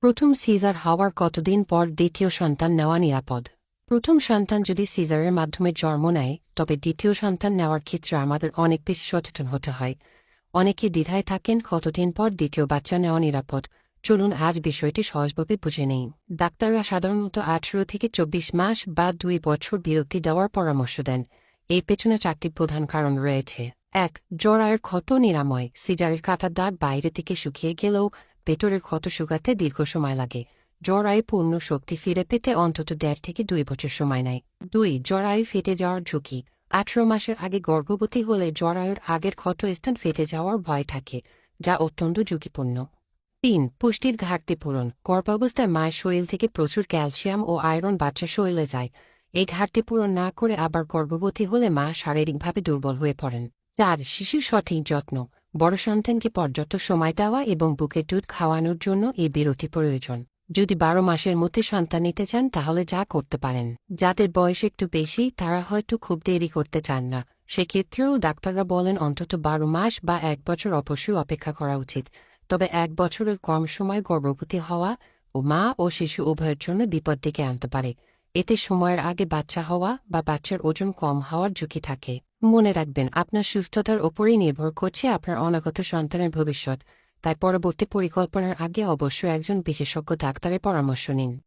প্রথম সিজার হওয়ার কতদিন পর দ্বিতীয় সন্তান নেওয়া নিরাপদ? প্রথম সন্তান যদি সিজারের মাধ্যমে জন্ম নেয়, তবে দ্বিতীয় সন্তান নেওয়ার ক্ষেত্রে আমাদের অনেক বেশি সচেতন হতে হয়। অনেকে দ্বিধায় থাকেন কতদিন পর দ্বিতীয় বাচ্চা নেওয়া নিরাপদ। চলুন আজ বিষয়টি সহজভাবে বুঝে নেই। ডাক্তাররা সাধারণত 18 থেকে 24 মাস বা 2 বছর বিরতি দেওয়ার পরামর্শ দেন। এই পেছনে 4টি প্রধান কারণ রয়েছে। 1. জরায়ুর ক্ষত নিরাময়। সিজারের কাটার দাগ বাইরে থেকে শুকিয়ে গেলেও ভেতরের ক্ষত শুকাতে দীর্ঘ সময় লাগে। জরায়ু পূর্ণ শক্তি ফিরে পেতে অন্তত 1.5 থেকে 2 বছর সময় নেয়। 2. জরায়ু ফেটে যাওয়ার ঝুঁকি। 18 মাসের আগে গর্ভবতী হলে জরায়ুর আগের ক্ষত স্থান ফেটে যাওয়ার ভয় থাকে, যা অত্যন্ত ঝুঁকিপূর্ণ। 3. পুষ্টির ঘাটতি পূরণ। গর্ভাবস্থায় মায়ের শরীর থেকে প্রচুর ক্যালসিয়াম ও আয়রন বাচ্চার শরীরে যায়। এই ঘাটতি পূরণ না করে আবার গর্ভবতী হলে মা শারীরিকভাবে দুর্বল হয়ে পড়েন। 4. শিশুর সঠিক যত্ন। বড় সন্তানকে পর্যাপ্ত সময় দেওয়া এবং বুকের দুধ খাওয়ানোর জন্য এই বিরতি প্রয়োজন। যদি 12 মাসের মধ্যে সন্তান নিতে চান তাহলে যা করতে পারেন। যাদের বয়স একটু বেশি তারা হয়তো খুব দেরি করতে চান না, সেক্ষেত্রেও ডাক্তাররা বলেন অন্তত 12 মাস বা 1 বছর অবশ্যই অপেক্ষা করা উচিত। তবে 1 বছরের কম সময় গর্ভবতী হওয়া ও মা ও শিশু উভয়ের জন্য বিপদ ডেকে আনতে পারে। এতে সময়ের আগে বাচ্চা হওয়া বা বাচ্চার ওজন কম হওয়ার ঝুঁকি থাকে। মনে রাখবেন, আপনার সুস্থতার ওপরেই নির্ভর করছে আপনার অনাগত সন্তানের ভবিষ্যৎ। তাই পরবর্তী পরিকল্পনার আগে অবশ্যই একজন বিশেষজ্ঞ ডাক্তারের পরামর্শ নিন।